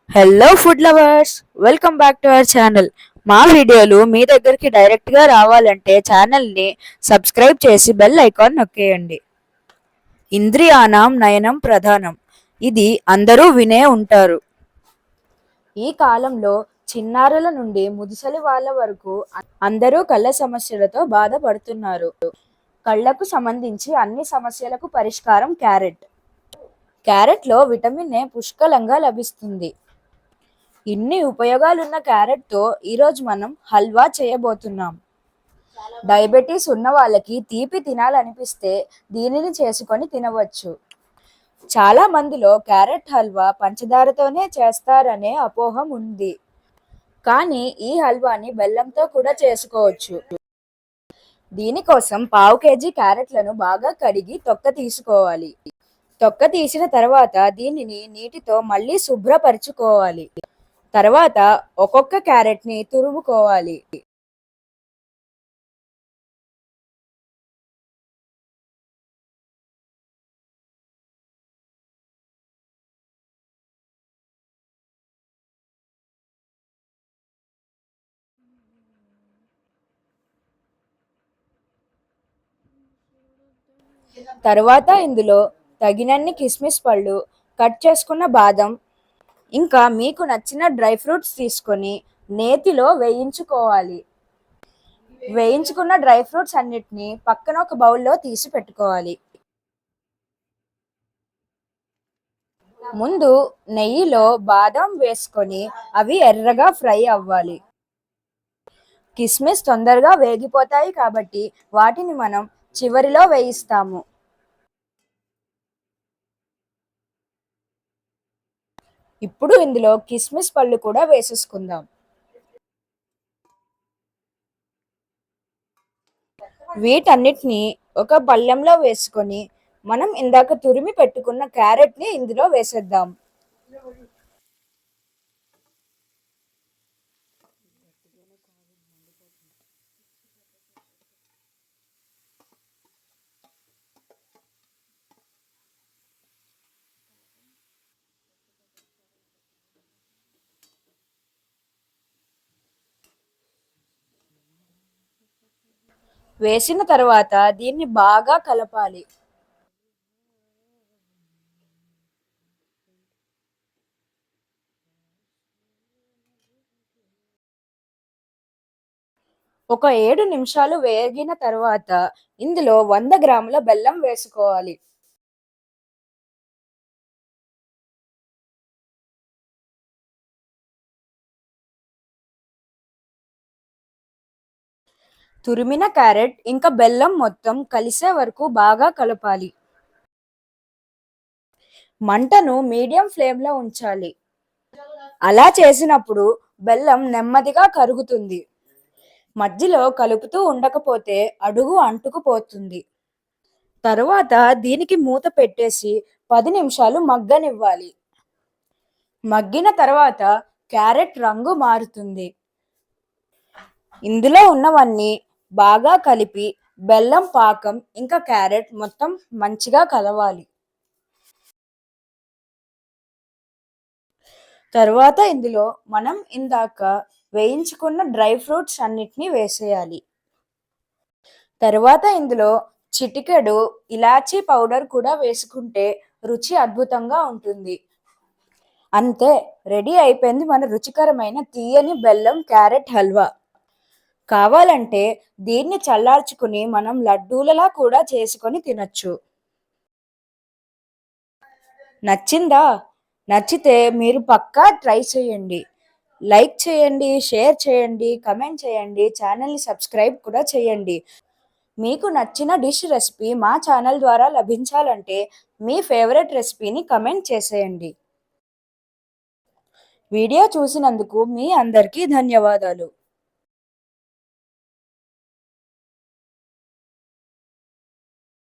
Hello food lovers, welcome back to our channel. మా వీడియోలు మీ దగ్గరికి డైరెక్ట్గా రావాలంటే ఛానల్ని సబ్స్క్రైబ్ చేసి బెల్ ఐకాన్ నొక్కేయండి. ఇంద్రియాణం నయనం ప్రధానం, ఇది అందరూ వినే ఉంటారు. ఈ కాలంలో చిన్నారుల నుండి ముదుసలి వాళ్ళ వరకు అందరూ కళ్ళ సమస్యలతో బాధపడుతున్నారు. కళ్ళకు సంబంధించి అన్ని సమస్యలకు పరిష్కారం క్యారెట్. క్యారెట్లో విటమిన్ ఏ పుష్కలంగా లభిస్తుంది. ఇన్ని ఉపయోగాలున్న క్యారెట్తో ఈరోజు మనం హల్వా చేయబోతున్నాం. డయాబెటీస్ ఉన్న వాళ్ళకి తీపి తినాలనిపిస్తే దీనిని చేసుకొని తినవచ్చు. చాలా మందిలో క్యారెట్ హల్వా పంచదారతోనే చేస్తారనే అపోహం ఉంది. కానీ ఈ హల్వాని బెల్లంతో కూడా చేసుకోవచ్చు. దీనికోసం 1/2 కేజీ క్యారెట్లను బాగా కడిగి తొక్క తీసుకోవాలి. తొక్క తీసిన తర్వాత దీనిని నీటితో మళ్ళీ శుభ్రపరచుకోవాలి. తర్వాత ఒక్కొక్క క్యారెట్ని తురుముకోవాలి. తర్వాత ఇందులో తగినన్ని కిస్మిస్ పళ్ళు, కట్ చేసుకున్న బాదం, ఇంకా మీకు నచ్చిన డ్రై ఫ్రూట్స్ తీసుకొని నేతిలో వేయించుకోవాలి. వేయించుకున్న డ్రై ఫ్రూట్స్ అన్నిటిని పక్కన ఒక బౌల్లో తీసి పెట్టుకోవాలి. ముందు నెయ్యిలో బాదం వేసుకొని అవి ఎర్రగా ఫ్రై అవ్వాలి. కిస్మిస్ తొందరగా వేగిపోతాయి కాబట్టి వాటిని మనం చివరిలో వేయిస్తాము. ఇప్పుడు ఇందులో కిస్మిస్ పళ్ళు కూడా వేసేసుకుందాం. వీటన్నిటిని ఒక పళ్ళెంలో వేసుకొని మనం ఇందాక తురిమి పెట్టుకున్న క్యారెట్ని ఇందులో వేసేద్దాం. వేసిన తర్వాత దీన్ని బాగా కలపాలి. ఒక 7 నిమిషాలు వేగిన తర్వాత ఇందులో 100 గ్రాముల బెల్లం వేసుకోవాలి. తురిమిన క్యారెట్ ఇంకా బెల్లం మొత్తం కలిసే వరకు బాగా కలపాలి. మంటను మీడియం ఫ్లేమ్లో ఉంచాలి. అలా చేసినప్పుడు బెల్లం నెమ్మదిగా కరుగుతుంది. మధ్యలో కలుపుతూ ఉండకపోతే అడుగు అంటుకుపోతుంది. తరువాత దీనికి మూత పెట్టేసి 10 నిమిషాలు మగ్గనివ్వాలి. మగ్గిన తర్వాత క్యారెట్ రంగు మారుతుంది. ఇందులో ఉన్నవన్నీ బాగా కలిపి బెల్లం పాకం ఇంకా క్యారెట్ మొత్తం మంచిగా కలవాలి. తర్వాత ఇందులో మనం ఇందాక వేయించుకున్న డ్రై ఫ్రూట్స్ అన్నిటినీ వేసేయాలి. తర్వాత ఇందులో చిటికెడు ఇలాచీ పౌడర్ కూడా వేసుకుంటే రుచి అద్భుతంగా ఉంటుంది. అంతే, రెడీ అయిపోయింది మన రుచికరమైన తీయని బెల్లం క్యారెట్ హల్వా. కావాలంటే దీన్ని చల్లార్చుకుని మనం లడ్డూలలా కూడా చేసుకొని తినచ్చు. నచ్చిందా? నచ్చితే మీరు పక్కా ట్రై చేయండి. లైక్ చేయండి, షేర్ చేయండి, కమెంట్ చేయండి, ఛానల్ని సబ్స్క్రైబ్ కూడా చేయండి. మీకు నచ్చిన డిష్ రెసిపీ మా ఛానల్ ద్వారా లభించాలంటే మీ ఫేవరెట్ రెసిపీని కమెంట్ చేసేయండి. వీడియో చూసినందుకు మీ అందరికీ ధన్యవాదాలు.